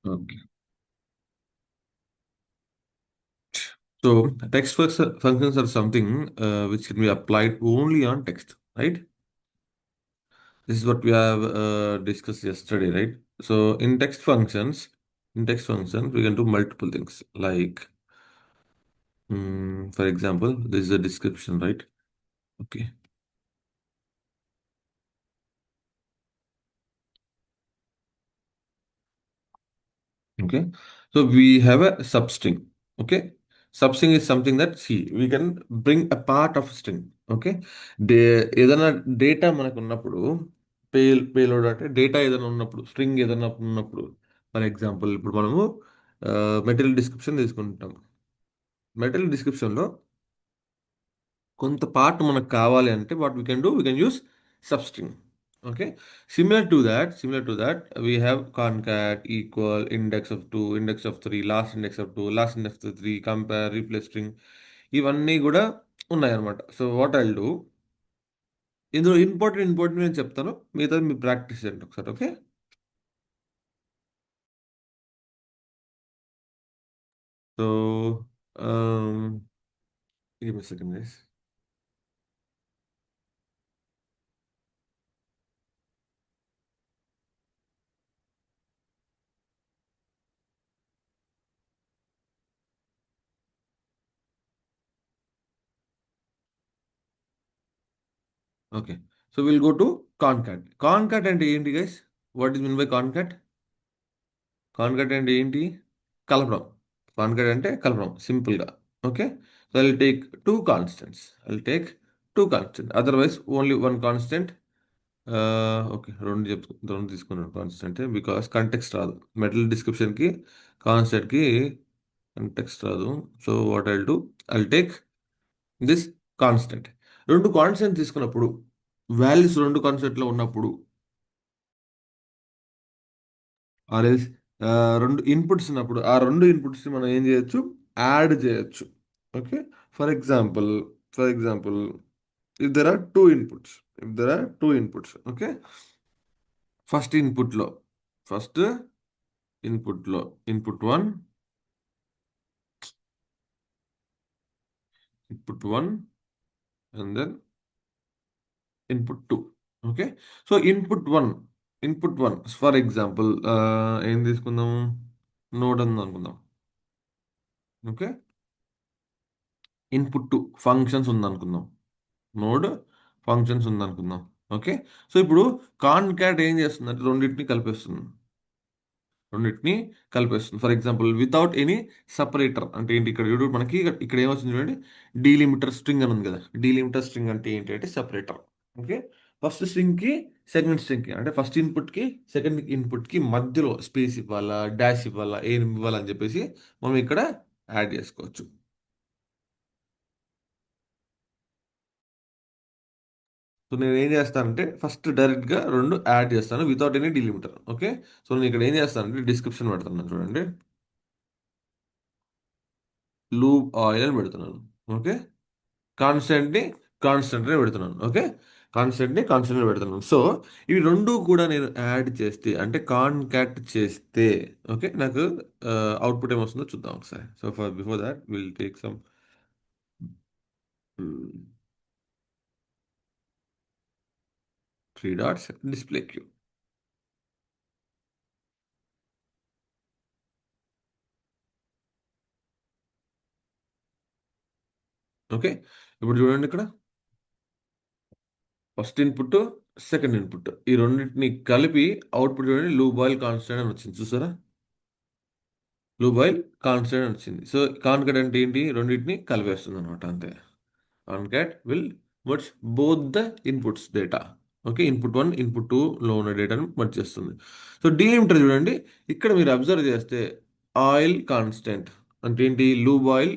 Okay. So functions are something which can be applied only on text, right? This is what we have discussed yesterday, right? So in text functions, we can do multiple things. Like, for example, this is a description, right? Okay. Okay. So we have a substring. Okay. Substring is something that see we can bring a part of string. Okay. ఏదైనా data మనకు ఉన్నప్పుడు payload అంటే data ఏదైనా ఉన్నప్పుడు string ఏదైనా ఉన్నప్పుడు for example ఇప్పుడు మనము మెటీరియల్ డిస్క్రిప్షన్ తీసుకుంటాం. మెటీరియల్ డిస్క్రిప్షన్లో కొంత పార్ట్ మనకు కావాలి అంటే what we can do we can use substring. Okay. Similar to that we have concat equal index of 2 index of 3 last index of 2 last index of 3 compare replace string ఇవన్నీ కూడా ఉన్నాయన్నమాట. So what I'll do ఇందులో important నేను చెప్తాను, మిగతా మీరు practice చేయండి ఒకసారి. Okay. So give me a second guys. Okay. So will go to concat అంటే ఏంటి guys? What is mean by concat? Concat అంటే ఏంటి? కలపడం. కాన్కాట్ అంటే కలపడం సింపుల్‌గా. Okay. So, I will take 2 constants. Otherwise only 1 constant. Okay. 2 తీసుకున్నాను కాన్స్టెంటే బికాజ్ కంటెక్స్ట్ రాదు. మెటల్ డిస్క్రిప్షన్‌కి, కాన్స్టెంట్‌కి కంటెక్స్ట్ రాదు. So, what I will do I will take this constant. 2 constant తీసుకున్నప్పుడు వాల్యూస్ 2 కాన్స్టెంట్‌లో ఉన్నప్పుడు ఆర్ ఎల్స్ 2 ఇన్‌పుట్స్ ఉన్నప్పుడు ఆ 2 ఇన్‌పుట్స్‌ని మనం ఏం జేయొచ్చు? యాడ్ జేయొచ్చు. Okay. For example, for example if there are 2 inputs, okay. First ఇన్‌పుట్‌లో ఫస్ట్ ఇన్‌పుట్‌లో input 1, input 1 and then input 2. Okay. So, input 1 for example ఏం తీసుకుందాం? నోడ్ ఉందనుకుందాం. ఓకే. ఇన్‌పుట్ 2 ఫంక్షన్స్ ఉందనుకుందాం. నోడ్ ఫంక్షన్స్ ఉందనుకుందాం. ఓకే. సో, ఇప్పుడు కాన్కాట్ ఏం చేస్తుందంటే రెండిటిని కలిపేస్తుంది. For example without any separator అంటే ఏంటి? ఇక్కడ చూడు మనకి ఇక్కడ ఏమొచ్చింది చూడండి. డీలిమిటర్ స్ట్రింగ్ అని ఉంది కదా! డీలిమిటర్ స్ట్రింగ్ అంటే ఏంటి అంటే సెపరేటర్. ఓకే. ఫస్ట్ స్ట్రింగ్‌కి, సెకండ్ స్ట్రింగ్‌కి అంటే ఫస్ట్ ఇన్‌పుట్‌కి, సెకండ్ ఇన్‌పుట్‌కి మధ్యలో స్పేస్ ఇవ్వాలా? డాష్ ఇవ్వాలా? ఏం ఇవ్వాలా? అని చెప్పేసి మనం ఇక్కడ యాడ్ చేసుకోవచ్చు. సో, నేనేం చేస్తానంటే ఫస్ట్ డైరెక్ట్‌గా 2 యాడ్ చేస్తాను without any delimiter. Okay. So, నేను ఇక్కడ ఏం చేస్తానంటే డిస్క్రిప్షన్ పెడుతున్నాను చూడండి. లూప్ ఆయిల్ అని పెడుతున్నాను. ఓకే. కాన్స్టెంట్‌ని కాన్స్టెంట్‌నే పెడుతున్నాను. ఓకే. కాన్స్టెంట్‌ని పెడుతున్నాను. సో, ఇవి 2 కూడా నేను యాడ్ చేస్తే అంటే కాన్కాట్ చేస్తే ఓకే. నాకు అవుట్‌పుట్ ఏమొస్తుందో చూద్దాం ఒకసారి. So, before thought will take some హ్మ్. 3 డాట్స్ డిస్‌ప్లే క్యూ. ఓకే. ఇప్పుడు చూడండి ఇక్కడ. First input, second input. ఈ రెండిటిని కలిపి అవుట్‌పుట్ చూడండి లూబాయిల్ కాన్స్టెంట్ అని వచ్చింది చూసారా? లూబాయిల్ కాన్స్టెంట్ అని వచ్చింది. సో, కాన్కాట్ అంటే ఏంటి? రెండిటిని కలిపేస్తుందనమాట అంతే. Concat will merge both the inputs data. Okay. Input 1, input 2లో ఉన్న డేటాను మెర్జ్ చేస్తుంది. సో, డీలిమిటర్ చూడండి. ఇక్కడ మీరు అబ్జర్వ్ చేస్తే ఆయిల్ కాన్స్టెంట్ అంటే ఏంటి? లూబాయిల్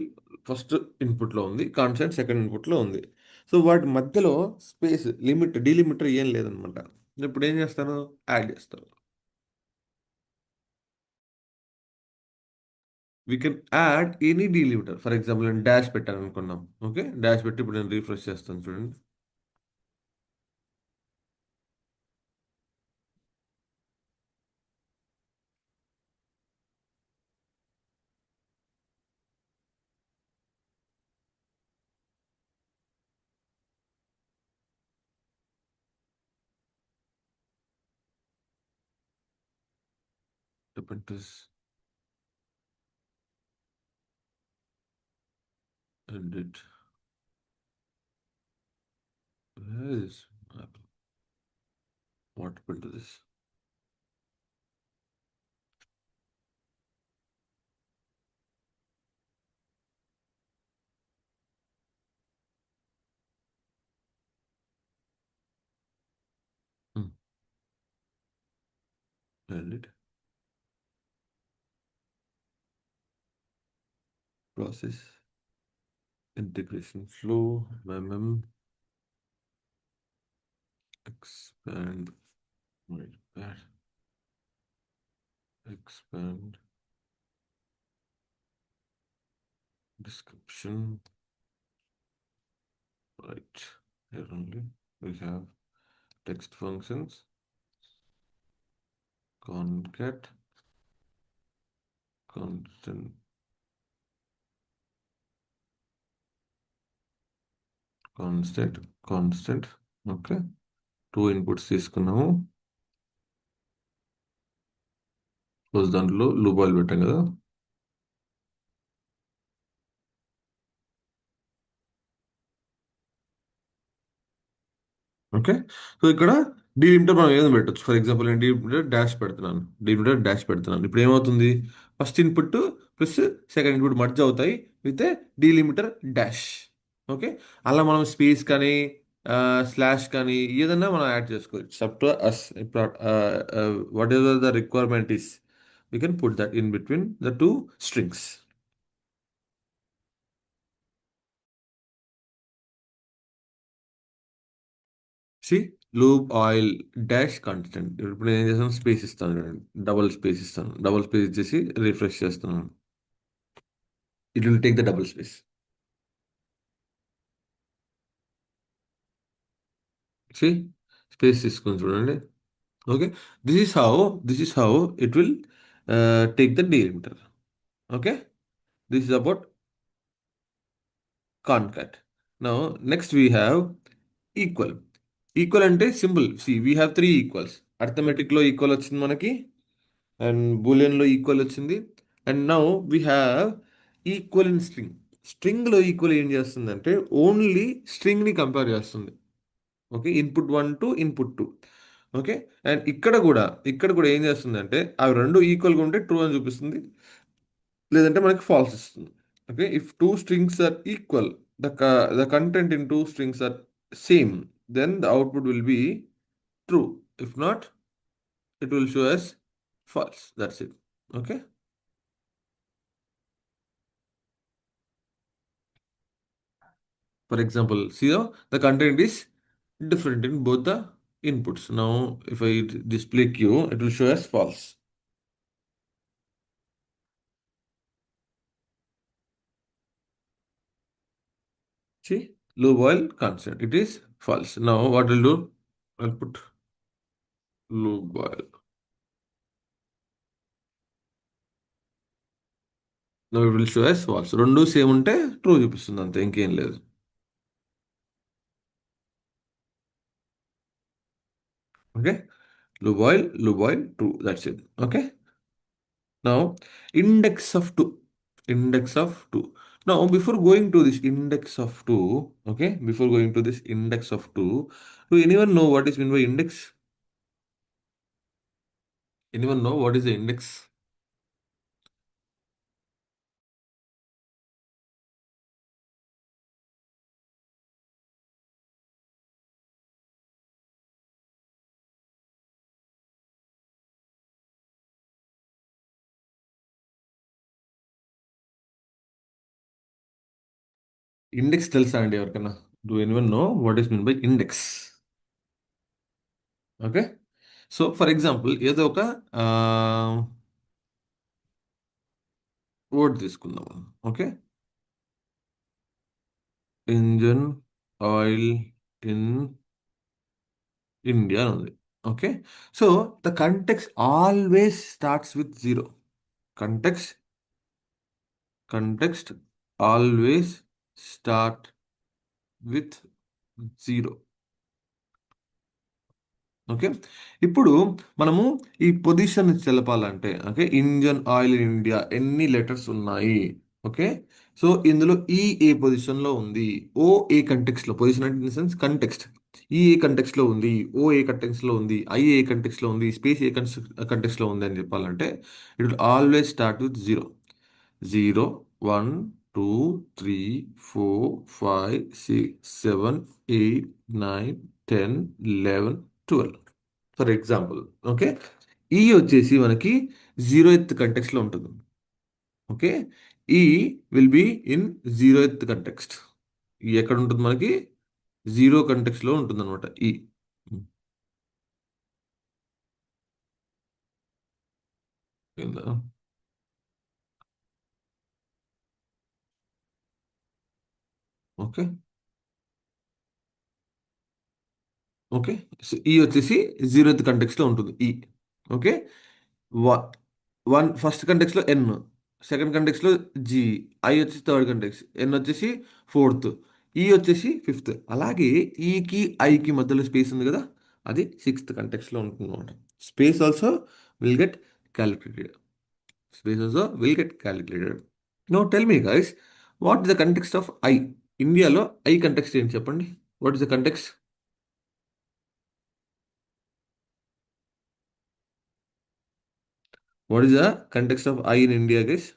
ఫస్ట్ ఇన్‌పుట్‌లో ఉంది. కాన్స్టెంట్ సెకండ్ ఇన్‌పుట్‌లో ఉంది. సో, వాటి మధ్యలో స్పేస్ డీలిమిటర్ ఏం లేదనమాట. ఇప్పుడు ఏం చేస్తాను? యాడ్ చేస్తాను. We can add any delimiter. For example నేను డాష్ పెట్టాననుకుందాం. ఓకే. డాష్ పెట్టి ఇప్పుడు నేను రిఫ్రెష్ చేస్తాను చూడండి. Depend is edit. Where is what happened to this? Hmm. Edit. Process. Integration flow. Expand. Wait, where? Expand. Description. Right. Here only we have text functions. Concat. Constant. Constant. Constant. Okay. Two inputs తీసుకున్నాము. Plus దాంట్లో లూపాలు పెట్టాం కదా. Okay. So ఇక్కడ delimiter మనం ఏదైనా పెట్టొచ్చు. For example నేను delimiter dash పెడుతున్నాను. డీలిమిటర్ డాష్ పెడుతున్నాను. ఇప్పుడు ఏమవుతుంది? First input plus second input merge అవుతాయి విత్ డీలిమిటర్ డాష్. ఓకే. అలా మనం స్పేస్ కానీ స్లాష్ కానీ ఏదైనా మనం యాడ్ చేసుకోవచ్చు. Up to us. ఇప్పుడు whatever the requirement is we can put that in between the two strings. సి లూప్ ఆయిల్ డాష్ కాన్స్టెంట్. ఇప్పుడు నేను ఏం చేస్తాను? స్పేస్ ఇస్తాను చూడండి. డబుల్ స్పేస్ ఇస్తాను. డబుల్ స్పేస్ ఇచ్చేసి రిఫ్రెష్ చేస్తున్నాను. It will take the double space. See space తీసుకొని చూడండి. Okay. This is how this is how it will take the delimiter. Okay. This is about concat. Now next we have equal. Equal అంటే సింపుల్. See we have three equals. అర్థమెటిక్లో equal వచ్చింది మనకి, and బూలియన్లో equal వచ్చింది, and now we have equal in string. స్ట్రింగ్లో equal ఏం చేస్తుందంటే ఓన్లీ స్ట్రింగ్ని కంపేర్ చేస్తుంది. Okay. Input one to input two. Okay. And ఇక్కడ కూడా ఏం చేస్తుందంటే అవి రెండు ఈక్వల్గా ఉంటే ట్రూ అని చూపిస్తుంది, లేదంటే మనకి ఫాల్స్ ఇస్తుంది. Okay. If two strings are equal, the content in two strings are same, then the output will be true. If not, it will show as false. That's it. Okay. For example, see how the content is different in both the inputs. Now, if I display q, it will show as false. See, low boil constant. It is false. Now, what will do? I'll put low boil. Now it will show as false. రెండు same ఉంటే true చూపిస్తుంది, అంతే, ఇంకేం లేదు. Okay. low boil true. That's it. Okay. Now, index of 2. Index of 2. Now, before going to this index of 2, okay, before going to this index of 2, do anyone know what is meant by index? Anyone know what is the index? Index tells and ఎవరికన్నా. Do anyone know what is meant by index? Okay. So, for example, ఏదో ఒక word తీసుకుందాం. Okay. Engine oil in India ఉంది. Okay. So the context always starts with zero. Context always start with 0. Okay. ఇప్పుడు మనము ఈ position తెలపాలంటే okay, Indian oil in India ఎన్ని letters ఉన్నాయి? ఓకే. సో ఇందులో ఈ ఏ పొజిషన్లో ఉంది, ఓ ఏ కంటెక్స్లో, పొజిషన్ అంటే ఇన్ సెన్స్ కంటెక్స్ట్, ఈ ఏ కంటెక్స్లో ఉంది, ఓ ఏ కంటెక్స్లో ఉంది, ఐ ఏ కంటెక్స్లో ఉంది, స్పేస్ ఏ కంటెక్స్లో ఉంది అని చెప్పాలంటే it will always start with zero. Zero, one, two, three, four, five, six, seven, eight, nine, 10, 11, 12 for example. Okay. ఈ వచ్చేసి మనకి జీరో ఎత్ కంటెక్స్లో ఉంటుంది. ఓకే. ఈ విల్ బి ఇన్ జీరో ఎత్ కంటెక్స్ట్. ఈ ఎక్కడ ఉంటుంది మనకి? జీరో కంటెక్స్లో ఉంటుంది అనమాట ఈ. ఓకే. ఓకే. సో ఈ వచ్చేసి జీరో ఎత్ కంటెక్స్లో ఉంటుంది ఈ. ఓకే. వన్ ఫస్ట్ కంటెక్స్లో ఎన్, సెకండ్ కంటెక్స్లో జీ, ఐ వచ్చేసి థర్డ్ కంటెక్స్, ఎన్ వచ్చేసి ఫోర్త్, ఈ వచ్చేసి ఫిఫ్త్. అలాగే ఈకి ఐకి మధ్యలో స్పేస్ ఉంది కదా, అది సిక్స్త్ కంటెక్స్లో ఉంటుంది అనమాట. Space also will get calculated. Space also will get calculated. No tell me guys, what is the context of I? ఇండియాలో ఐ కంటెక్స్ట్ ఏంటి చెప్పండి? What is the context? What is the context of I in India guys?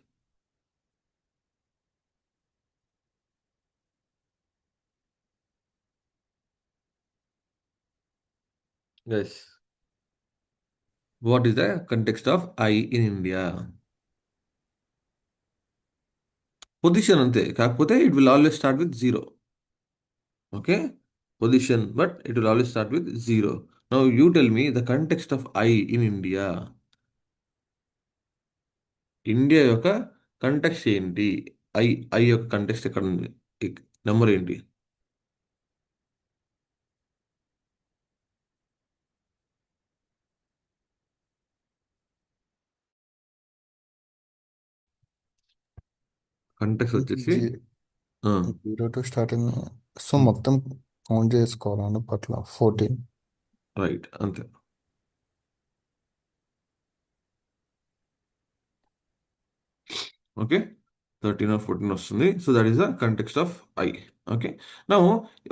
Guys, what is the context of I in India? Position అంతే, కాకపోతే it will always start with zero. Okay. Position, but it will always start with zero. Now you tell me the context of I in India. India యొక్క context ఏంటి? I, I యొక్క context ఎక్కడ ఉంది? Number ఏంటి? Context వచ్చేసి జీ zero to starting. So మొత్తం count చేసుకోవాలండి పట్ల 14. రైట్, అంతే. ఓకే. 13 or 14 వస్తుంది. So that is the context of I. Okay. నా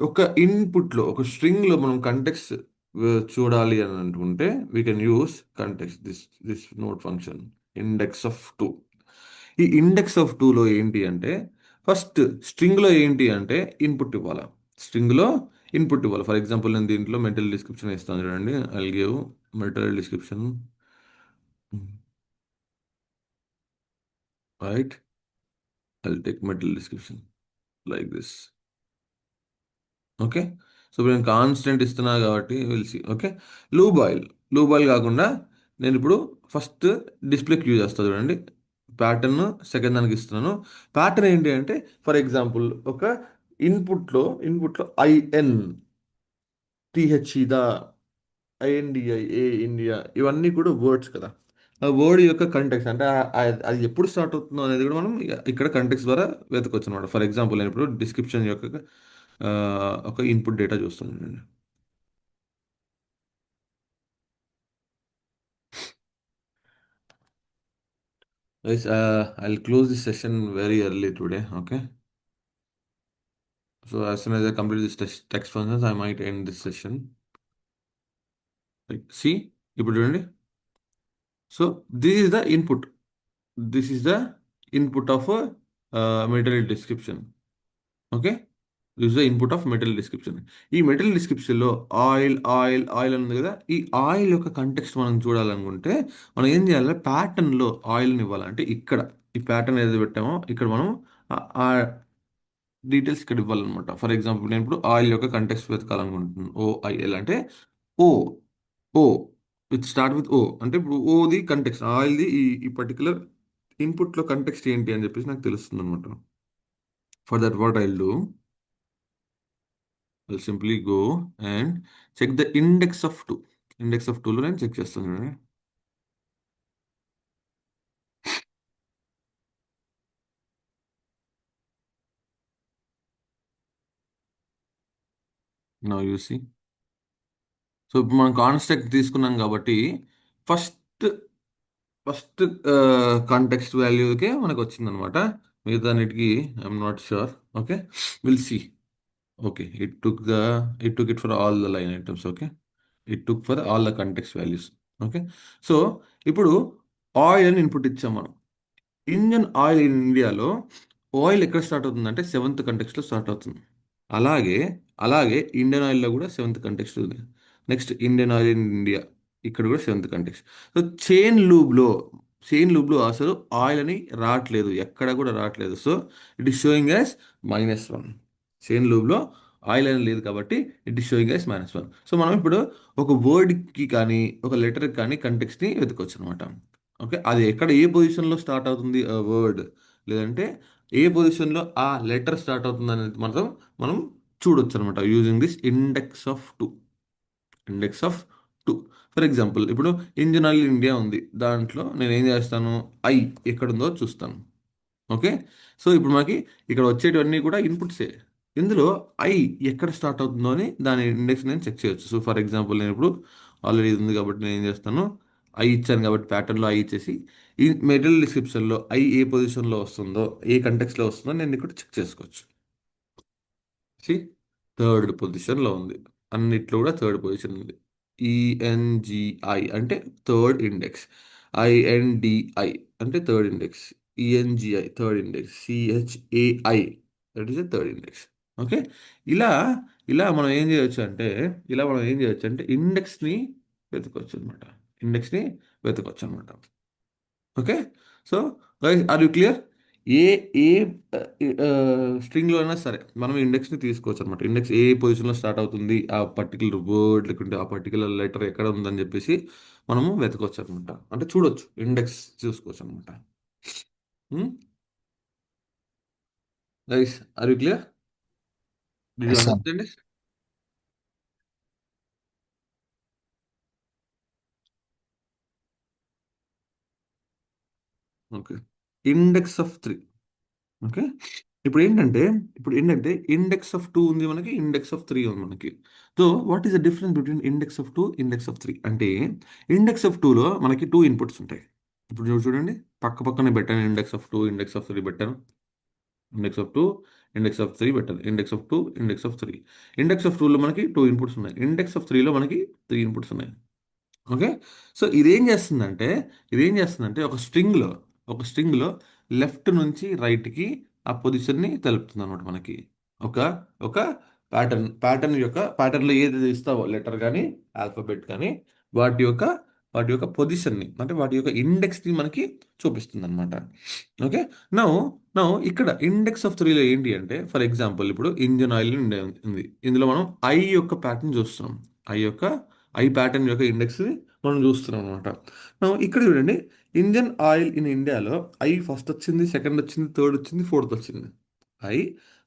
ఒక ఇన్పుట్లో, ఒక స్ట్రింగ్లో మనం కంటెక్స్ట్ చూడాలి అని అనుకుంటే we can use context, this note function index of two. ఈ ఇండెక్స్ ఆఫ్ టూలో ఏంటి అంటే ఫస్ట్ స్ట్రింగ్లో ఏంటి అంటే ఇన్పుట్ ఇవ్వాలి. స్ట్రింగ్లో ఇన్పుట్ ఇవ్వాలి. ఫర్ ఎగ్జాంపుల్ నేను దీంట్లో మెటీరియల్ డిస్క్రిప్షన్ ఇస్తాను చూడండి. I'll give material description, right. I'll take material description like this. Okay. So ఇప్పుడు నేను కాన్స్టెంట్ ఇస్తున్నా కాబట్టి విల్సి. ఓకే. లూబాయిల్, లూబాయిల్ కాకుండా నేను ఇప్పుడు ఫస్ట్ డిస్ప్లేకి యూజ్ చేస్తాను చూడండి. ప్యాటర్న్ సెకండ్ దానికి ఇస్తున్నాను. ప్యాటర్న్ ఏంటి అంటే ఫర్ ఎగ్జాంపుల్ ఒక ఇన్పుట్లో ఐఎన్, టిహెచ్ఈ, ఐఎన్డిఐ, ఏ ఇండియా, ఇవన్నీ కూడా వర్డ్స్ కదా. ఆ వర్డ్ యొక్క కంటెక్స్ అంటే అది ఎప్పుడు స్టార్ట్ అవుతుందో అనేది కూడా మనం ఇక్కడ కంటెక్స్ ద్వారా వెతకొచ్చు అనమాట. ఫర్ ఎగ్జాంపుల్ నేను ఇప్పుడు డిస్క్రిప్షన్ యొక్క ఆ, ఒక ఇన్పుట్ డేటా చూస్తున్నాను. Guys, I'll close this session very early today. Okay. So as soon as I complete this text functions, I might end this session. Like, see, ఇప్పుడు చూడండి. So this is the input. This is the input of a material description. Okay. This the input of material description. ఈ material డిస్క్రిప్షన్లో oil oil oil ఉంది కదా, ఈ oil యొక్క context మనం చూడాలనుకుంటే మనం ఏం చేయాలి? ప్యాటర్న్లో ఆయిల్ని ఇవ్వాలంటే ఇక్కడ ఈ ప్యాటర్న్ ఏదైతే పెట్టామో ఇక్కడ మనం ఆ డీటెయిల్స్ ఇక్కడ ఇవ్వాలన్నమాట. ఫర్ ఎగ్జాంపుల్ నేను ఇప్పుడు ఆయిల్ యొక్క కంటెక్స్ట్ వెతకాలనుకుంటున్నాను. ఓఐఎల్ అంటే ఓ, ఓ విత్ స్టార్ట్ విత్ ఓ అంటే ఇప్పుడు ఓది కంటెక్స్ట్, ఆయిల్ది ఈ పర్టికులర్ ఇన్పుట్లో కంటెక్స్ట్ ఏంటి అని చెప్పేసి నాకు తెలుస్తుంది అనమాట. For that what I do, I'll simply go and check the index of 2. Index of 2లో నేను చెక్ చేస్తాను చూడండి. Now you see. సో ఇప్పుడు మనం కాన్స్ట్రక్ట్ తీసుకున్నాం కాబట్టి ఫస్ట్ ఫస్ట్ కాంటెక్స్ట్ వాల్యూకే మనకు వచ్చిందనమాట. మిగతా అన్నిటికీ I'm not sure. Okay, will see. Okay, it for all the line items. Okay, it took for all the context values. Okay, so ఇప్పుడు oil అని ఇన్పుట్ ఇచ్చాం మనం. ఇండియన్ ఆయిల్ ఇన్ ఇండియాలో oil ఎక్కడ స్టార్ట్ అవుతుంది అంటే సెవెంత్ కంటెక్స్లో స్టార్ట్ అవుతుంది. అలాగే అలాగే ఇండియన్ ఆయిల్లో కూడా సెవెంత్ కంటెక్స్ట్ ఉంది. Next Indian oil in India, ఇక్కడ కూడా సెవెంత్ కంటెక్స్ట్. సో చైన్ లూబ్లో అసలు ఆయిల్ అని రావట్లేదు, ఎక్కడ కూడా రావట్లేదు. So it is showing as -1. Chain లూబ్లో ఆయిల్ అని లేదు కాబట్టి it is showing as -1. So మనం ఇప్పుడు ఒక వర్డ్కి కానీ ఒక లెటర్కి కానీ కంటెక్స్ని వెతుకోవచ్చు అనమాట. ఓకే, అది ఎక్కడ ఏ పొజిషన్లో స్టార్ట్ అవుతుంది ఆ వర్డ్, లేదంటే ఏ పొజిషన్లో ఆ లెటర్ స్టార్ట్ అవుతుంది అనేది మాత్రం మనం చూడొచ్చు అనమాట using this index of two. For example ఇప్పుడు ఇంజిన్ ఆయిల్ ఇండియా ఉంది, దాంట్లో నేను ఏం చేస్తాను, ఐ ఎక్కడుందో చూస్తాను. ఓకే, సో ఇప్పుడు మనకి ఇక్కడ వచ్చేటివన్నీ కూడా ఇన్పుట్సే. ఇందులో ఐ ఎక్కడ స్టార్ట్ అవుతుందో అని దాని ఇండెక్స్ నేను చెక్ చేయొచ్చు. సో ఫర్ ఎగ్జాంపుల్ నేను ఇప్పుడు ఆల్రెడీ ఇది ఉంది కాబట్టి నేను ఏం చేస్తాను, ఐ ఇచ్చాను కాబట్టి ప్యాటర్న్లో ఐ ఇచ్చేసి ఈ మెటీరియల్ డిస్క్రిప్షన్లో ఐ ఏ పొజిషన్లో వస్తుందో, ఏ కంటెక్స్లో వస్తుందో నేను ఇక్కడ చెక్ చేసుకోవచ్చు. సి, థర్డ్ పొజిషన్లో ఉంది, అన్నిట్లో కూడా థర్డ్ పొజిషన్ ఉంది. ఈఎన్జిఐ అంటే థర్డ్ ఇండెక్స్, ఐఎన్డిఐ అంటే third index, E N G I third index, C H A I that is a third index. Okay, ఇలా ఇలా మనం ఏం చేయొచ్చు అంటే ఇండెక్స్ని వెతుకోవచ్చు అనమాట. ఇండెక్స్ని వెతుకోవచ్చు అనమాట. Okay, so guys, are you clear? ఏ ఏ స్ట్రింగ్లో అయినా సరే మనం ఇండెక్స్ని తీసుకోవచ్చు అనమాట. ఇండెక్స్ ఏ పొజిషన్లో స్టార్ట్ అవుతుంది, ఆ పర్టికులర్ వర్డ్ లేకుంటే ఆ పర్టికులర్ లెటర్ ఎక్కడ ఉందని చెప్పేసి మనము వెతకొచ్చు అనమాట. అంటే చూడొచ్చు, ఇండెక్స్ చూసుకోవచ్చు అనమాట. Guys, are you clear? Did you yes sir. Understand this? Okay, index of 3. Okay, ఇప్పుడు ఏంటంటే ఇండెక్స్ ఆఫ్ 2 ఉంది మనకి, ఇండెక్స్ ఆఫ్ 3 ఉంది మనకి. So what is the difference between index of 2, index of 3 అంటే ఇండెక్స్ ఆఫ్ 2లో మనకి 2 ఇన్పుట్స్ ఉంటాయి. ఇప్పుడు చూడండి, పక్క పక్కనే పెట్టాను, ఇండెక్స్ ఆఫ్ 2 ఇండెక్స్ ఆఫ్ 3 పెట్టాను, ఇండెక్స్ ఆఫ్ 2 ఇండెక్స్ ఆఫ్ 3 పెట్టాను, index of 2 index of 3. Index of 2లో మనకి 2 ఇన్పుట్స్ ఉన్నాయి, ఇండెక్స్ ఆఫ్ 3లో మనకి 3 ఇన్పుట్స్ ఉన్నాయి. ఓకే, సో ఇదేం చేస్తుందంటే ఒక స్ట్రింగ్లో లెఫ్ట్ నుంచి రైట్కి ఆ పొజిషన్ని తెలుపుతుంది అనమాట మనకి. ఒక ఒక ప్యాటర్న్లో ఏది ఇస్తావో లెటర్ కానీ ఆల్ఫాబెట్ కానీ వాటి యొక్క వాటి యొక్క పొజిషన్ని అంటే వాటి యొక్క ఇండెక్స్ని మనకి చూపిస్తుంది అనమాట. ఓకే, నౌ నౌ ఇక్కడ ఇండెక్స్ ఆఫ్ 3లో ఏంటి అంటే, ఫర్ ఎగ్జాంపుల్ ఇప్పుడు ఇంజిన్ ఆయిల్ ఉంది, ఇందులో మనం ఐ యొక్క ప్యాటర్న్ చూస్తున్నాం. ఐ యొక్క ఐ ప్యాటర్న్ యొక్క ఇండెక్స్ మనం చూస్తున్నాం అనమాట. ఇక్కడ చూడండి, ఇండియన్ ఆయిల్ ఇన్ ఇండియాలో ఐ ఫస్ట్ వచ్చింది, సెకండ్ వచ్చింది, థర్డ్ వచ్చింది, ఫోర్త్ వచ్చింది. ఐ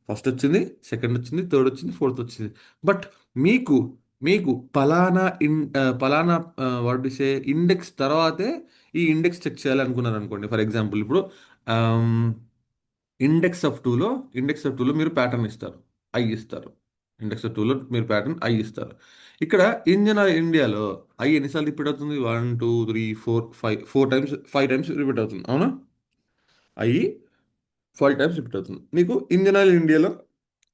ఫస్ట్ వచ్చింది, సెకండ్ వచ్చింది, థర్డ్ వచ్చింది, ఫోర్త్ వచ్చింది. బట్ మీకు మీకు పలానా వాట్ సే ఇండెక్స్ తర్వాతే ఈ ఇండెక్స్ చెక్ చేయాలనుకున్నారు అనుకోండి. ఫర్ ఎగ్జాంపుల్ ఇప్పుడు ఇండెక్స్ ఆఫ్ టూలో మీరు ప్యాటర్న్ ఇస్తారు, ఐ ఇస్తారు. ఇండెక్స్ ఆఫ్ 2లో మీరు ప్యాటర్న్ ఐ ఇస్తారు. ఇక్కడ ఇండియన్ ఆర్ ఇండియాలో ఐ ఎన్నిసార్లు రిపీట్ అవుతుంది, 1 2 3 4 5, 4 టైమ్స్, 5 టైమ్స్ రిపీట్ అవుతుంది, అవునా? ఐ 5 టైమ్స్ రిపీట్ అవుతుంది. మీకు ఇండియన్ ఆయిల్ ఇండియాలో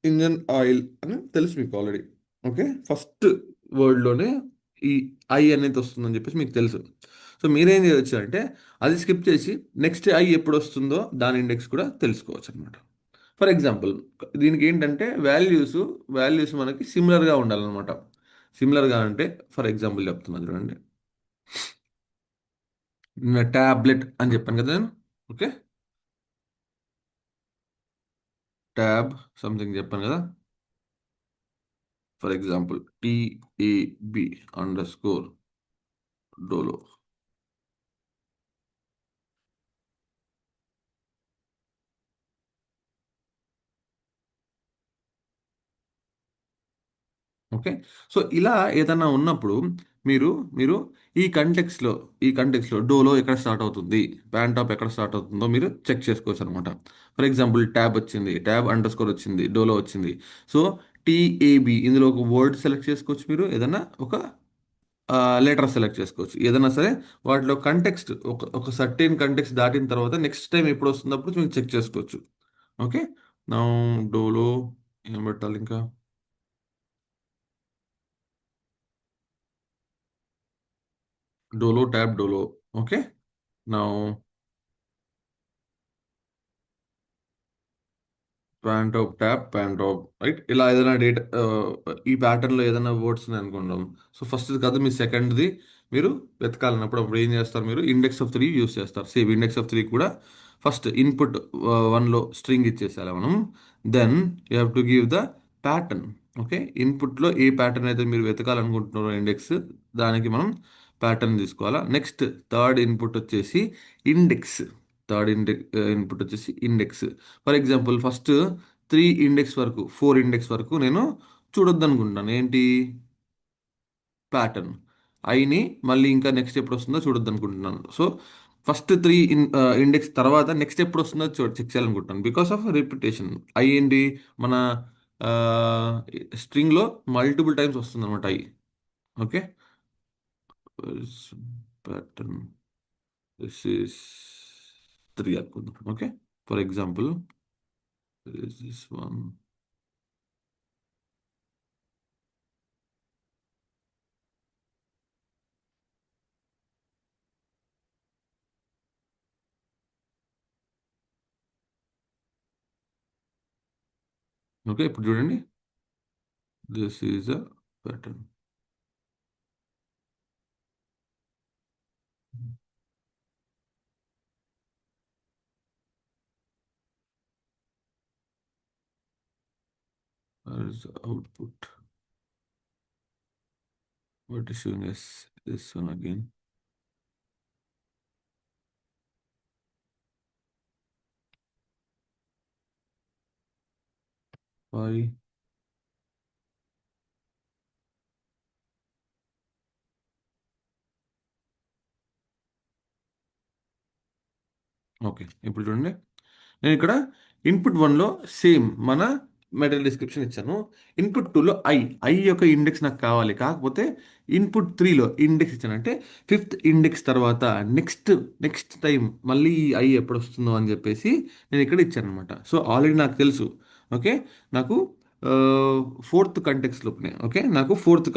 ఇండియన్ ఆయిల్ అని తెలుసు మీకు ఆల్రెడీ. ఓకే, ఫస్ట్ వర్డ్లోనే ఈ ఐ అనేది వస్తుందని చెప్పేసి మీకు తెలుసు. సో మీరేం చేయొచ్చు అంటే అది స్కిప్ చేసి నెక్స్ట్ ఐ ఎప్పుడు వస్తుందో దాని ఇండెక్స్ కూడా తెలుసుకోవచ్చు అనమాట. ఫర్ ఎగ్జాంపుల్, దీనికి ఏంటంటే వాల్యూస్ మనకి సిమిలర్గా ఉండాలన్నమాట. సిమిలర్గా అంటే ఫర్ ఎగ్జాంపుల్ చెప్తున్నా చూడండి, నిన్న ట్యాబ్లెట్ అని చెప్పాను కదా నేను. ఓకే, ట్యాబ్ సంథింగ్ చెప్పాను కదా. ఫర్ ఎగ్జాంపుల్ TAB_డోలో. ఓకే, సో ఇలా ఏదైనా ఉన్నప్పుడు మీరు మీరు ఈ కంటెక్స్లో డోలో ఎక్కడ స్టార్ట్ అవుతుంది, ప్యాన్ టాప్ ఎక్కడ స్టార్ట్ అవుతుందో మీరు చెక్ చేసుకోవచ్చు అనమాట. ఫర్ ఎగ్జాంపుల్ ట్యాబ్ వచ్చింది, ట్యాబ్__ వచ్చింది, డోలో వచ్చింది. సో TAB ఇందులో ఒక వర్డ్ సెలెక్ట్ చేసుకోవచ్చు మీరు, ఏదైనా ఒక లెటర్ సెలెక్ట్ చేసుకోవచ్చు ఏదైనా సరే. వాటిలో కంటెక్స్ట్ ఒక సర్టెన్ కంటెక్స్ట్ దాటిన తర్వాత నెక్స్ట్ టైం ఎప్పుడు వస్తున్నప్పుడు మీరు చెక్ చేసుకోవచ్చు. ఓకే. నా డోలో ఏం పెట్టాలి ఇంకా? డోలో ట్యాబ్ డోలో. ఓకే. నా ప్యాంటాప్ ట్యాప్ ప్యాంటాప్ రైట్. ఇలా ఏదైనా డేట్ ఈ ప్యాటర్న్లో ఏదైనా వర్డ్స్ ఉన్నాయి అనుకుందాం. సో ఫస్ట్ కాదు మీ సెకండ్ది మీరు వెతకాలన్నప్పుడు అప్పుడు ఏం చేస్తారు, మీరు ఇండెక్స్ ఆఫ్ త్రీ యూస్ చేస్తారు. సేమ్ ఇండెక్స్ ఆఫ్ త్రీ కూడా ఫస్ట్ ఇన్పుట్ వన్లో స్ట్రింగ్ ఇచ్చేసాలి మనం. Then you have to give the pattern. Okay. ఇన్పుట్లో ఏ ప్యాటర్న్ అయితే మీరు వెతకాలనుకుంటున్నారో ఇండెక్స్, దానికి మనం ప్యాటర్న్ తీసుకోవాలా. నెక్స్ట్ థర్డ్ ఇన్పుట్ వచ్చేసి ఇండెక్స్. థర్డ్ ఇన్పుట్ వచ్చేసి index. For example first three index వరకు, ఫోర్ ఇండెక్స్ వరకు నేను చూడొద్దు అనుకుంటున్నాను. ఏంటి? ప్యాటర్న్. ఐని మళ్ళీ ఇంకా నెక్స్ట్ ఎప్పుడు వస్తుందో చూడొద్దు అనుకుంటున్నాను. సో ఫస్ట్ త్రీ ఇండెక్స్ తర్వాత నెక్స్ట్ ఎప్పుడు వస్తుందో చెక్ చేయాలనుకుంటున్నాను. Because of repetition. ఐ ఏంటి? మన స్ట్రింగ్లో మల్టిపుల్ టైమ్స్ వస్తుంది అనమాట I. Okay. Pattern this is three అనుకుందాం. Okay. For example this one. Okay. ఇప్పుడు చూడండి, this is a pattern. Is the output. What is showing us this one again? Why? Okay. ఇప్పుడు చూడండి, నేను ఇక్కడ ఇన్పుట్ వన్లో సేమ్ మన మెటీరియల్ డిస్క్రిప్షన్ ఇచ్చాను. ఇన్పుట్ టూలో ఐ యొక్క ఇండెక్స్ నాకు కావాలి. కాకపోతే ఇన్పుట్ త్రీలో ఇండెక్స్ ఇచ్చాను అంటే ఫిఫ్త్ ఇండెక్స్ తర్వాత నెక్స్ట్ నెక్స్ట్ టైం మళ్ళీ ఈ ఐ ఎప్పుడు వస్తుందో అని చెప్పేసి నేను ఇక్కడ ఇచ్చాను అనమాట. సో ఆల్రెడీ నాకు తెలుసు. ఓకే. నాకు ఫోర్త్ కంటెక్స్లో ఓకే, నాకు fourth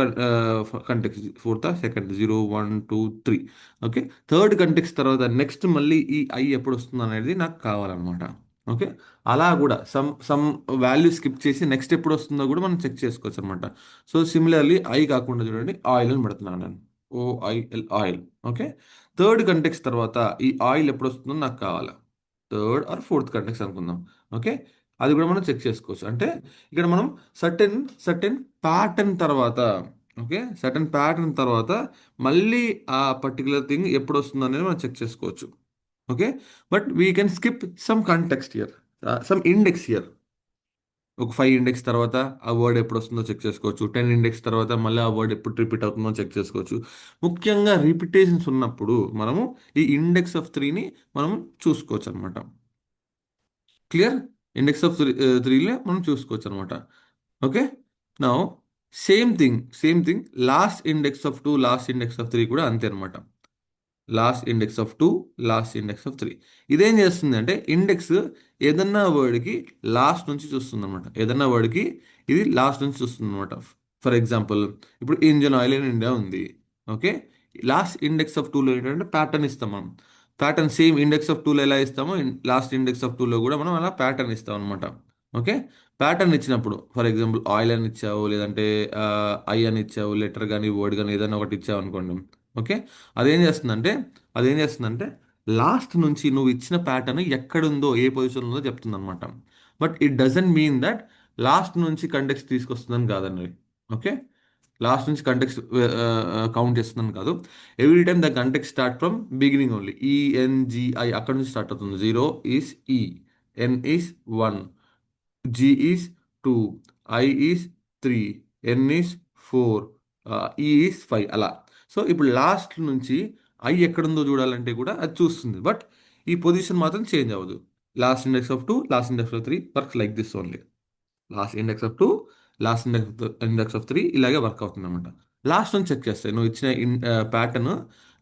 context, fourth second 0 1 2 3. Okay. Third context తర్వాత నెక్స్ట్ మళ్ళీ ఈ ఐ ఎప్పుడు వస్తుంది అనేది నాకు కావాలన్నమాట. ఓకే. అలా కూడా సమ్ వాల్యూ స్కిప్ చేసి నెక్స్ట్ ఎప్పుడు వస్తుందో కూడా మనం చెక్ చేసుకోవచ్చు అనమాట. సో సిమిలర్లీ ఐ కాకుండా చూడండి, ఆయిల్ అని పెడుతున్నాను నేను. OIL oil. Okay. Third context తర్వాత ఈ ఆయిల్ ఎప్పుడు వస్తుందో నాకు కావాలి. థర్డ్ ఆర్ ఫోర్త్ కంటెక్స్ట్ అనుకుందాం. ఓకే. అది కూడా మనం చెక్ చేసుకోవచ్చు. అంటే ఇక్కడ మనం సర్టెన్ సర్టెన్ ప్యాటర్న్ తర్వాత, ఓకే, సర్టెన్ ప్యాటర్న్ తర్వాత మళ్ళీ ఆ పర్టికులర్ థింగ్ ఎప్పుడు వస్తుందో అనేది మనం చెక్ చేసుకోవచ్చు. Okay. But we can skip some context here, some index here. ఒక 5 ఇండెక్స్ తర్వాత ఆ వర్డ్ ఎప్పుడు వస్తుందో చెక్ చేసుకోవచ్చు. 10 ఇండెక్స్ తర్వాత మళ్ళీ ఆ వర్డ్ ఎప్పుడు రిపీట్ అవుతుందో చెక్ చేసుకోవచ్చు. ముఖ్యంగా రిపిటేషన్స్ ఉన్నప్పుడు మనము ఈ ఇండెక్స్ ఆఫ్ త్రీని మనం చూసుకోవచ్చు అనమాట. క్లియర్? ఇండెక్స్ ఆఫ్ త్రీలో మనం చూసుకోవచ్చు అనమాట. ఓకే. నా same thing last index of two, last index of three కూడా అంతే అనమాట. Last index of two, last index of three. ఇదేం చేస్తుంది అంటే ఇండెక్స్ ఏదన్నా వర్డ్కి లాస్ట్ నుంచి చూస్తుంది అనమాట. ఏదన్నా వర్డ్కి ఇది లాస్ట్ నుంచి చూస్తుంది అనమాట. ఫర్ ఎగ్జాంపుల్ ఇప్పుడు ఇంజన్ ఆయిల్ ఇన్ ఇండియా ఉంది. ఓకే. లాస్ట్ ఇండెక్స్ ఆఫ్ టూలో ఏంటంటే ప్యాటర్న్ ఇస్తాం మనం. ప్యాటర్న్ సేమ్ ఇండెక్స్ ఆఫ్ టూలో ఎలా ఇస్తామో లాస్ట్ ఇండెక్స్ ఆఫ్ టూలో కూడా మనం అలా ప్యాటర్న్ ఇస్తాం అనమాట. ఓకే. ప్యాటర్న్ ఇచ్చినప్పుడు ఫర్ ఎగ్జాంపుల్ ఆయిల్ అని ఇచ్చావు, లేదంటే ఐ అని ఇచ్చావు, లెటర్ కానీ వర్డ్ కానీ ఏదైనా ఒకటి ఇచ్చావు అనుకోండి. ఓకే. అదేం చేస్తుందంటే అదేం చేస్తుందంటే లాస్ట్ నుంచి నువ్వు ఇచ్చిన ప్యాటర్న్ ఎక్కడుందో, ఏ పొజిషన్ ఉందో చెప్తుంది అనమాట. But it doesn't mean that last నుంచి కంటెక్స్ట్ తీసుకొస్తుందని కాదండి. ఓకే. లాస్ట్ నుంచి కంటెక్స్ట్ కౌంట్ చేస్తుందని కాదు. Every time the context start from beginning only. E N G I అక్కడ నుంచి స్టార్ట్ అవుతుంది. 0 is E, N is 1, G is 2, I is 3, N is 4, E is 5 అలా. సో ఇప్పుడు లాస్ట్ నుంచి ఐ ఎక్కడుందో చూడాలంటే కూడా అది చూస్తుంది. బట్ ఈ పొజిషన్ మాత్రం చేంజ్ అవ్వదు. Last index of two, last index of three works like this only. Last index of two, last index of three ఇలాగే వర్క్ అవుతుంది అనమాట. లాస్ట్ నుంచి చెక్ చేస్తాయి. నువ్వు ఇచ్చిన ప్యాటర్న్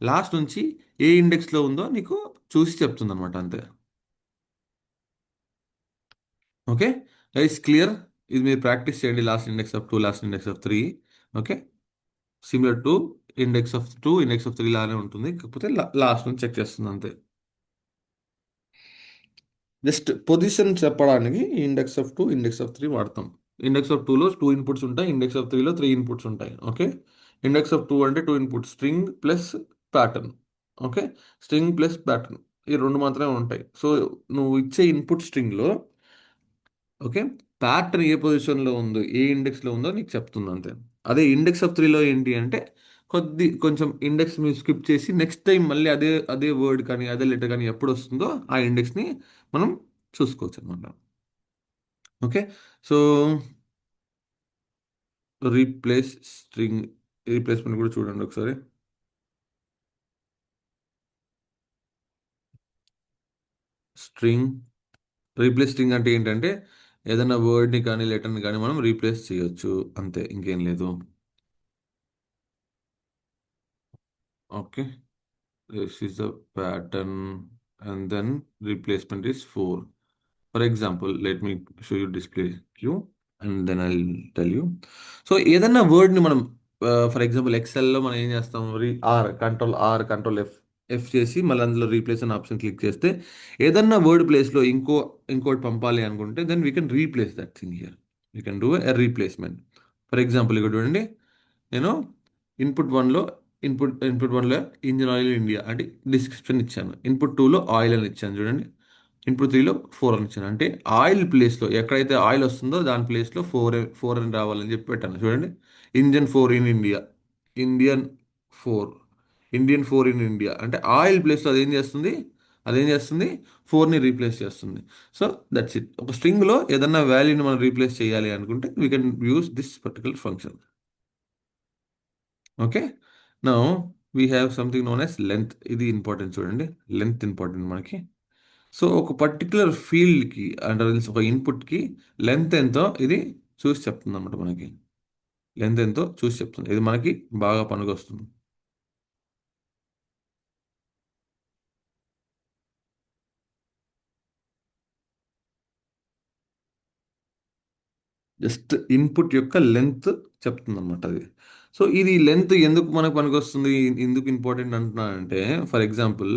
లాస్ట్ నుంచి ఏ ఇండెక్స్లో ఉందో నీకు చూసి చెప్తుంది అనమాట, అంతే. Okay, it's clear. ఇది మీరు ప్రాక్టీస్ చేయండి, last index of two, last index of three. Okay, similar to index of two, index of three లానే ఉంటుంది, కాకపోతే లాస్ట్ నుంచి చెక్ చేస్తుంది అంతే. జస్ట్ పొజిషన్ చెప్పడానికి index of two, index of three వాడతాం. ఇండెక్స్ ఆఫ్ టూలో టూ ఇన్పుట్స్ ఉంటాయి, ఇండెక్స్ ఆఫ్ త్రీలో త్రీ ఇన్పుట్స్ ఉంటాయి. ఓకే, ఇండెక్స్ ఆఫ్ టూ అంటే two inputs, string plus pattern. Okay, string plus pattern, ఈ రెండు మాత్రమే ఉంటాయి. సో నువ్వు ఇచ్చే ఇన్పుట్ స్ట్రింగ్లో, ఓకే, ప్యాటర్న్ ఏ పొజిషన్లో ఉందో, ఏ ఇండెక్స్లో ఉందో నీకు చెప్తుంది అంతే. అదే ఇండెక్స్ ఆఫ్ త్రీలో ఏంటి అంటే కొంచెం ఇండెక్స్ మీరు స్కిప్ చేసి నెక్స్ట్ టైం మళ్ళీ అదే అదే వర్డ్ కానీ అదే లెటర్ కానీ ఎప్పుడు వస్తుందో ఆ ఇండెక్స్ని మనం చూసుకోవచ్చు అనమాట. Okay, so replace string, replacement కూడా చూడండి ఒకసారి. స్ట్రింగ్, రీప్లేస్ స్ట్రింగ్ అంటే ఏంటంటే ఏదైనా వర్డ్ని కానీ లెటర్ని కానీ మనం రీప్లేస్ చేయొచ్చు, అంతే, ఇంకేం లేదు. Okay, this is the pattern, and then replacement is 4. For example, let me show you display queue, and then I'll tell you. So ఏదన్నా వర్డ్ని మనం, ఫర్ ఎగ్జాంపుల్ ఎక్సెల్లో మనం ఏం చేస్తాం, కంట్రోల్ ఎఫ్ చేసి మళ్ళీ అందులో రీప్లేస్ అనే ఆప్షన్ క్లిక్ చేస్తే ఏదన్నా వర్డ్ ప్లేస్లో ఇంకోటి పంపాలి అనుకుంటే then we can replace that thing here. We can do a replacement. For example ఇక్కడ చూడండి, నేను ఇన్పుట్ వన్లో ఇన్పుట్ వన్లో ఇంజిన్ ఆయిల్ ఇండియా అంటే డిస్క్రిప్షన్ ఇచ్చాను. ఇన్పుట్ టూలో ఆయిల్ అని ఇచ్చాను చూడండి. ఇన్పుట్ త్రీలో ఫోర్ అని ఇచ్చాను. అంటే ఆయిల్ ప్లేస్లో ఎక్కడైతే ఆయిల్ వస్తుందో దాని ప్లేస్లో ఫోర్ ఫోర్ అని రావాలని చెప్పి పెట్టాను చూడండి. Engine four in India, Indian four, Indian four in India అంటే ఆయిల్ ప్లేస్లో అదేం చేస్తుంది, ఫోర్ని రీప్లేస్ చేస్తుంది. So that's it. ఒక స్ట్రింగ్లో ఏదన్నా వాల్యూని మనం రీప్లేస్ చేయాలి అనుకుంటే we can use this particular function. Okay, now we have something known as length. ఇది ఇంపార్టెంట్ చూడండి, లెంత్ ఇంపార్టెంట్ మనకి. సో ఒక పర్టికులర్ ఫీల్డ్కి అంటే ఒక ఇన్పుట్కి లెంత్ ఎంతో ఇది చూసి చెప్తుంది అనమాట మనకి. లెంత్ ఎంతో చూసి చెప్తుంది, ఇది మనకి బాగా పనికొస్తుంది. జస్ట్ ఇన్పుట్ యొక్క లెంత్ చెప్తుంది అనమాట అది. సో ఇది లెంత్ ఎందుకు మనకు పనికొస్తుంది, ఎందుకు ఇంపార్టెంట్ అంటున్నానంటే, for example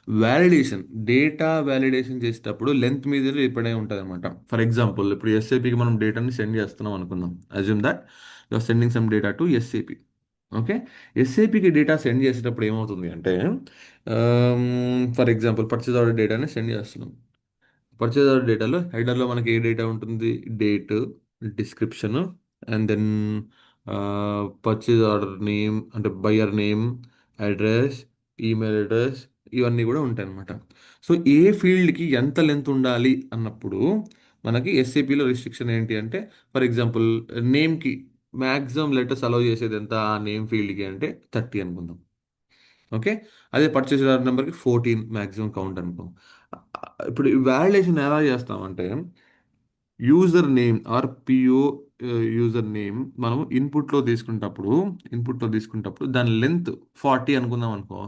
validation, data validation చేసేటప్పుడు లెంత్ మీద డిపెండ్ అయి ఉంటుంది అనమాట. ఫర్ ఎగ్జాంపుల్ ఇప్పుడు ఎస్ఏపికి మనం డేటాని సెండ్ చేస్తున్నాం అనుకుందాం. Assume that you are sending some data to SAP. Okay, ఎస్ఏపికి డేటా సెండ్ చేసేటప్పుడు ఏమవుతుంది అంటే, ఫర్ ఎగ్జాంపుల్ పర్చేజ్ ఆర్డర్ డేటాని సెండ్ చేస్తున్నాం. పర్చేజ్ ఆర్డర్ డేటాలో హెడర్లో మనకి ఏ డేటా ఉంటుంది, date, description, and then purchase order name అంటే buyer name, address, email address, ఇవన్నీ కూడా ఉంటాయి అన్నమాట. సో ఏ ఫీల్డ్కి ఎంత లెంత్ ఉండాలి అన్నప్పుడు మనకి ఎస్ఏపిలో రిస్ట్రిక్షన్ ఏంటి అంటే, ఫర్ ఎగ్జాంపుల్ నేమ్కి మ్యాక్సిమం లెటర్స్ అలౌ చేసేది ఎంత ఆ నేమ్ ఫీల్డ్కి అంటే 30 అనుకుందాం. ఓకే, అదే పర్చేస్ ఆర్డర్ నెంబర్కి 14 మ్యాక్సిమం కౌంట్ అనుకో. ఇప్పుడు వ్యాలిడేషన్ ఎలా చేస్తామంటే, user name or PO user name మనం ఇన్పుట్లో తీసుకుంటప్పుడు దాని లెంత్ 40 అనుకుందాం అనుకో.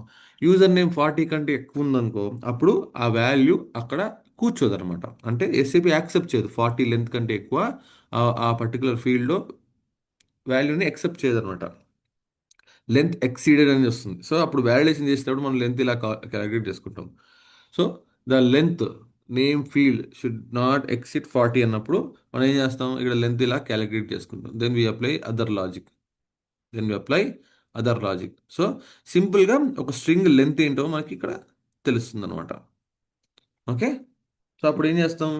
యూజర్ నేమ్ 40 కంటే ఎక్కువ ఉందనుకో, అప్పుడు ఆ వాల్యూ అక్కడ కూర్చోదు అనమాట. అంటే ఎస్ఏపి యాక్సెప్ట్ చేయదు 40 లెంత్ కంటే ఎక్కువ ఆ పర్టికులర్ ఫీల్డ్లో వాల్యూని యాక్సెప్ట్ చేయదు అనమాట. లెంత్ ఎక్సీడెడ్ అని వస్తుంది. సో అప్పుడు వ్యాలిడేషన్ చేసేటప్పుడు మనం లెంత్ ఇలా క్యాలిక్యులేట్ చేసుకుంటాం. So the length name field should not exceed 40 అన్నప్పుడు మనం ఏం చేస్తాం, ఇక్కడ లెంత్ ఇలా క్యాలిక్యులేట్ చేసుకుంటాం. Then we apply other logic. So సింపుల్గా ఒక స్ట్రింగ్ లెంత్ ఏంటో మనకి ఇక్కడ తెలుస్తుంది అనమాట. ఓకే, సో అప్పుడు ఏం చేస్తాం,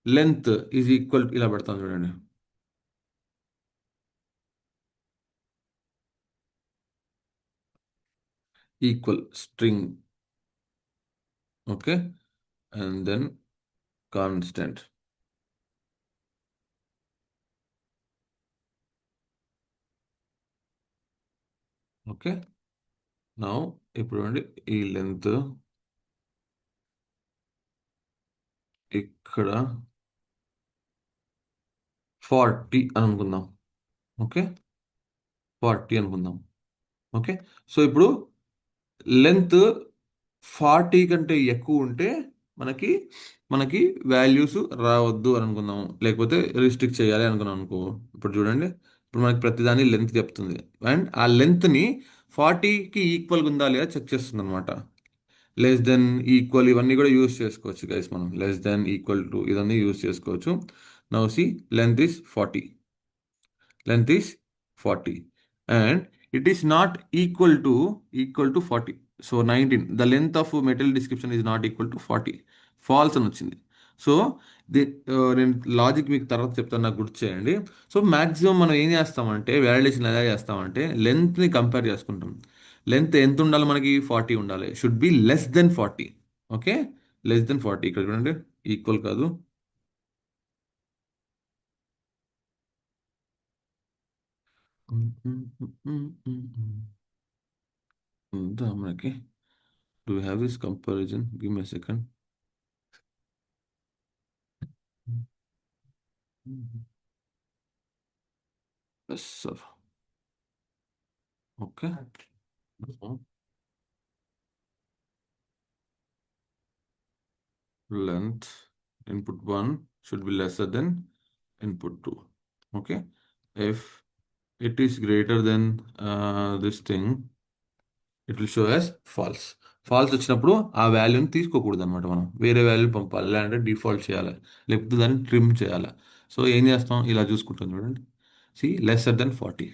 లెంత్ ఈజ్ ఈక్వల్ ఇలా పెడతాం చూడండి, equal string. Okay, and then constant. Okay, నా ఇప్పుడు అండి ఈ లెంత్ ఇక్కడ 40 అని అనుకుందాం. ఓకే, 40 అనుకుందాం. ఓకే. సో ఇప్పుడు లెంత్ 40 కంటే ఎక్కువ ఉంటే మనకి మనకి వాల్యూస్ రావద్దు అని అనుకుందాం, లేకపోతే రిస్ట్రిక్ట్ చేయాలి అనుకున్నాం అనుకో. ఇప్పుడు చూడండి, ఇప్పుడు మనకి ప్రతిదాని లెంత్ చెప్తుంది, అండ్ ఆ లెంత్ని 40కి ఈక్వల్గా ఉందా లేదా చెక్ చేస్తుంది అనమాట. లెస్ దెన్, ఈక్వల్, ఇవన్నీ కూడా యూస్ చేసుకోవచ్చు గైస్. మనం లెస్ దెన్, ఈక్వల్ టు ఇదన్నీ యూస్ చేసుకోవచ్చు. Now see, length is 40, length is 40, and it is not equal to 40. So 19, the length of metal description is not equal to 40, falls అని వచ్చింది. So the నేను logic మీకు తర్వాత చెప్తాను, నాకు గుర్తు చేయండి. సో మ్యాక్సిమం మనం ఏం చేస్తామంటే, వ్యాలిడేషన్ ఎలా చేస్తామంటే లెంత్ని కంపేర్ చేసుకుంటాం. లెంత్ ఎంత ఉండాలి మనకి? 40 ఉండాలి, should be less than 40. Okay, less than 40. ఇక్కడ చూడండి, ఈక్వల్ కాదు. ఉందా మనకి? Do we have this comparison? Give me a second. Yes, sir. Okay. So, length input 1 should be lesser than input 2. Okay. If it is greater than this thing, it will show as false. False వచ్చినప్పుడు ఆ వాల్యూని తీసుకోకూడదు అనమాట, మనం వేరే value పంపాలి, లేదంటే default చేయాలి, లేకపోతే దాన్ని ట్రిమ్ చేయాలి. సో ఏం చేస్తాం, ఇలా చూసుకుంటాం చూడండి. C, lesser than 40,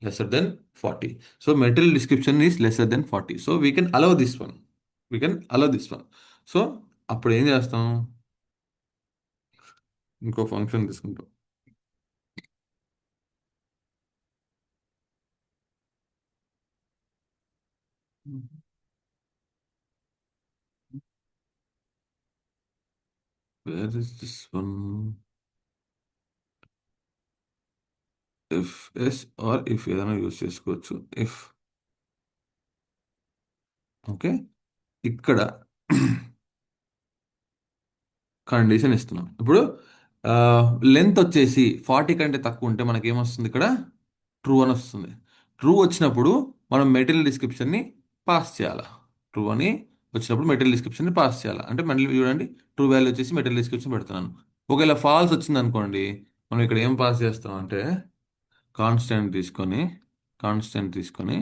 lesser than 40. So material description is lesser than 40. So we can allow this one. We can allow this one. So అప్పుడు ఏం చేస్తాం, ఇంకో ఫంక్షన్ తీసుకుంటాం. Where is this one? IFS or IF ఏదైనా use చేసుకోవచ్చు. IF, okay, ఇక్కడ condition ఇస్తున్నాం. ఇప్పుడు లెంత్ వచ్చేసి 40 కంటే తక్కువ ఉంటే మనకి ఏమొస్తుంది ఇక్కడ? ట్రూ అని వస్తుంది. ట్రూ వచ్చినప్పుడు మనం మెటీరియల్ డిస్క్రిప్షన్ని పాస్ చేయాలి. ట్రూ అని వచ్చినప్పుడు మెటీరియల్ డిస్క్రిప్షన్ని పాస్ చేయాలి. అంటే మళ్ళీ చూడండి, ట్రూ వాల్యూ వచ్చేసి మెటీరియల్ డిస్క్రిప్షన్ పెడుతున్నాను. ఒకవేళ ఫాల్స్ వచ్చింది అనుకోండి, మనం ఇక్కడ ఏం పాస్ చేస్తాం అంటే కాన్స్టెంట్ తీసుకొని, కాన్స్టెంట్ తీసుకొని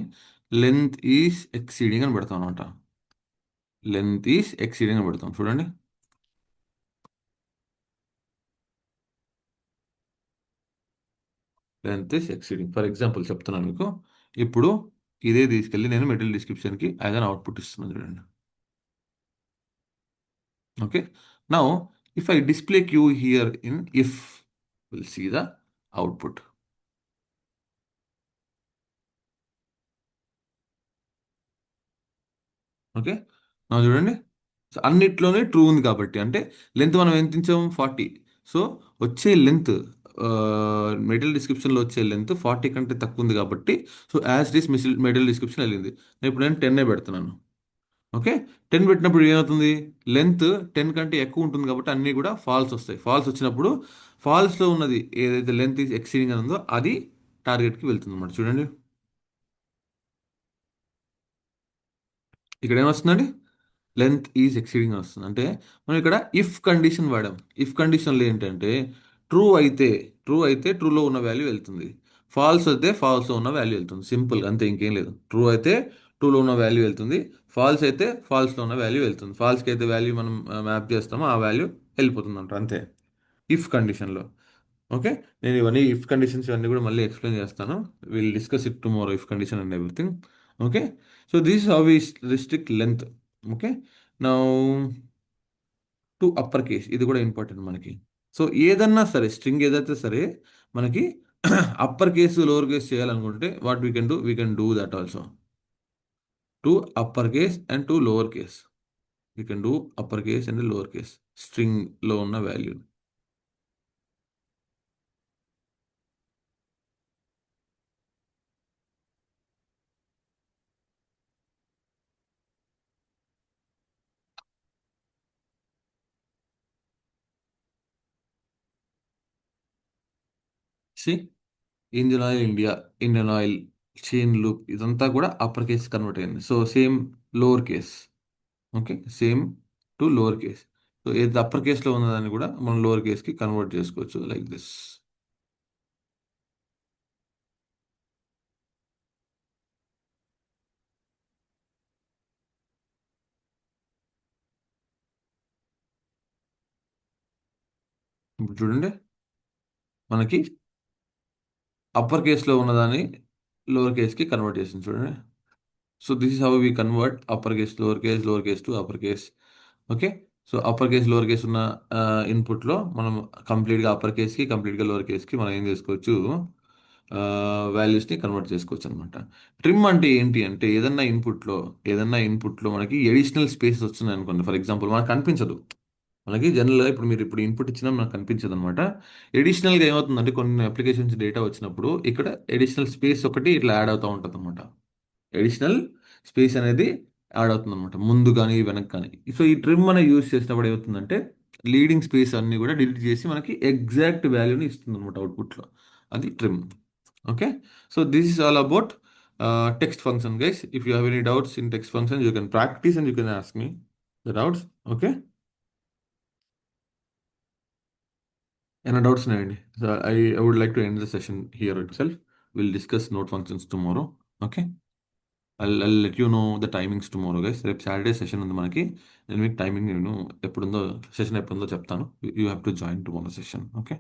లెంత్ ఈస్ ఎక్సీడింగ్ అని పెడతాం అనమాట. లెంత్ ఈస్ ఎక్సీడింగ్ అని పెడతాం చూడండి. Length is exceeding. For example చెప్తున్నాను మీకు. ఇప్పుడు ఇదే తీసుకెళ్ళి నేను మెటీరియల్ డిస్క్రిప్షన్కి యాజ్ అన్ అవుట్పుట్ ఇస్తున్నాను చూడండి. Okay, now if I display Q here in if, will see the output. Okay, నా చూడండి. సో అన్నిట్లోనే ట్రూ ఉంది కాబట్టి, అంటే లెంత్ మనం ఎంత ఇచ్చాము? 40. సో వచ్చే లెంత్, మెటీరియల్ డిస్క్రిప్షన్లో వచ్చే లెంత్ 40 కంటే తక్కువ ఉంది కాబట్టి, so as it is material description వెళ్ళింది. ఇప్పుడు నేను 10 పెడుతున్నాను. ఓకే, 10 పెట్టినప్పుడు ఏమవుతుంది? లెంత్ 10 కంటే ఎక్కువ ఉంటుంది కాబట్టి అన్నీ కూడా ఫాల్స్ వస్తాయి. ఫాల్స్ వచ్చినప్పుడు ఫాల్స్లో ఉన్నది ఏదైతే లెంత్ ఈజ్ ఎక్సీడింగ్ అని ఉందో అది టార్గెట్కి వెళ్తుంది అన్నమాట. చూడండి, ఇక్కడ ఏమొస్తుందండి? లెంత్ ఈజ్ ఎక్సీడింగ్ అని వస్తుంది. అంటే మనం ఇక్కడ ఇఫ్ కండిషన్ వాడాం. ఇఫ్ కండిషన్లో ఏంటంటే ట్రూ అయితే, ట్రూలో ఉన్న వాల్యూ వెళ్తుంది, ఫాల్స్ అయితే ఫాల్స్లో ఉన్న వాల్యూ వెళ్తుంది. సింపుల్, అంతే, ఇంకేం లేదు. ట్రూ అయితే ట్రూలో ఉన్న వాల్యూ వెళ్తుంది, ఫాల్స్ అయితే ఫాల్స్లో ఉన్న వాల్యూ వెళ్తుంది. ఫాల్స్కి అయితే వాల్యూ మనం మ్యాప్ చేస్తామో ఆ వాల్యూ వెళ్ళిపోతుంది అంట, అంతే. ఇఫ్ కండిషన్లో. ఓకే, నేను ఇవన్నీ ఇఫ్ కండిషన్స్ ఇవన్నీ కూడా మళ్ళీ ఎక్స్ప్లెయిన్ చేస్తాను. Will discuss it tomorrow, if condition and everything. Okay, so this how we restrict length. Okay, now to upper case, ఇది కూడా ఇంపార్టెంట్ మనకి. సో ఏదన్నా సరే, స్ట్రింగ్ ఏదైతే సరే మనకి అప్పర్ కేసు లోవర్ కేస్ చేయాలనుకుంటే what we can do that also. To upper case and to lower case, we can do upper case and lower case స్ట్రింగ్లో ఉన్న value. See, engine oil India, Indian oil, chain loop ఇదంతా కూడా upper case convert అయింది. So same lower case. Okay, same to lower case. So ఏది upper కేస్లో ఉన్నదాన్ని కూడా మనం లోవర్ కేస్కి కన్వర్ట్ చేసుకోవచ్చు లైక్ దిస్. ఇప్పుడు చూడండి, మనకి అప్పర్ కేస్లో ఉన్నదాన్ని లోవర్ కేస్కి కన్వర్ట్ చేసింది చూడండి. So this is how we convert upper case, lower case to upper case. Okay. So upper case lower case ఉన్న ఇన్పుట్లో మనం కంప్లీట్గా అప్పర్ కేస్కి, కంప్లీట్గా లోవర్ కేస్కి మనం ఏం చేసుకోవచ్చు, వాల్యూస్ని కన్వర్ట్ చేసుకోవచ్చు అనమాట. ట్రిమ్ అంటే ఏంటి అంటే ఏదన్నా ఇన్పుట్లో మనకి ఎడిషనల్ స్పేస్ వస్తుంది అనుకోండి. ఫర్ ఎగ్జాంపుల్ మనకు కనిపించదు, మనకి జనరల్గా ఇప్పుడు ఇన్పుట్ ఇచ్చినా మనకు కనిపించదు అనమాట. ఎడిషనల్గా ఏమవుతుందంటే కొన్ని అప్లికేషన్స్ డేటా వచ్చినప్పుడు ఇక్కడ ఎడిషనల్ స్పేస్ ఒకటి ఇట్లా యాడ్ అవుతూ ఉంటుంది అనమాట. ఎడిషనల్ స్పేస్ అనేది యాడ్ అవుతుంది అనమాట, ముందు కానీ వెనక్కి కానీ. సో ఈ ట్రిమ్ అనేది యూజ్ చేసినప్పుడు ఏమవుతుందంటే లీడింగ్ స్పేస్ అన్ని కూడా డిలీట్ చేసి మనకి ఎగ్జాక్ట్ వాల్యూని ఇస్తుంది అనమాట అవుట్పుట్లో. అది trim. Okay. So this is all about text function guys. If you have any doubts in text function you can practice and you can ask me the doubts. Okay. ఏమైనా doubts ఉన్నాయండి? So I would like to end the session here itself. Will discuss note functions tomorrow. Okay. I'll let you know the timings tomorrow, guys. రేపు Saturday session ఉంది మనకి. నేను మీకు timing ఎప్పుడుందో session ఎప్పుడుందో చెప్తాను. You have to join tomorrow session. Okay.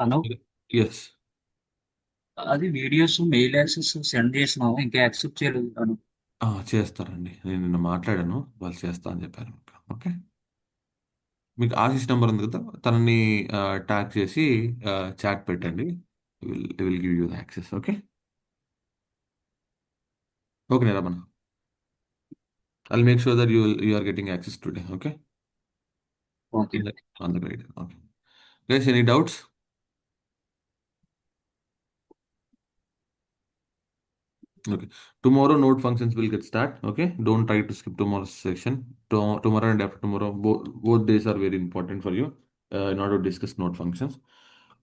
Hello. Yes. అది videos mail access send చేసినావు, ఇంకా యాక్సెప్ట్ చేయలేదు తను. చేస్తారండి, నేను నిన్న మాట్లాడాను, వాళ్ళు చేస్తా అని చెప్పారు. ఓకే. మీకు ఆశీష్ నెంబర్ ఉంది కదా, తనని ట్యాగ్ చేసి చాట్ పెట్టండి. Will give you the access. Okay. Okay నిరమణ, I'll make sure that you are getting access today. Okay. Okay. On the grade. Okay. Guys, any doubts? Okay. Tomorrow node functions will get start. Okay. Don't try to skip tomorrow's section. Tomorrow and after tomorrow, both days are very important for you in order to discuss node functions.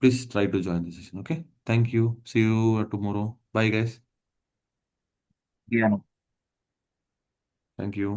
Please try to join the session. Okay. Thank you. See you tomorrow. Bye, guys. ఇయ్యాను. Thank you.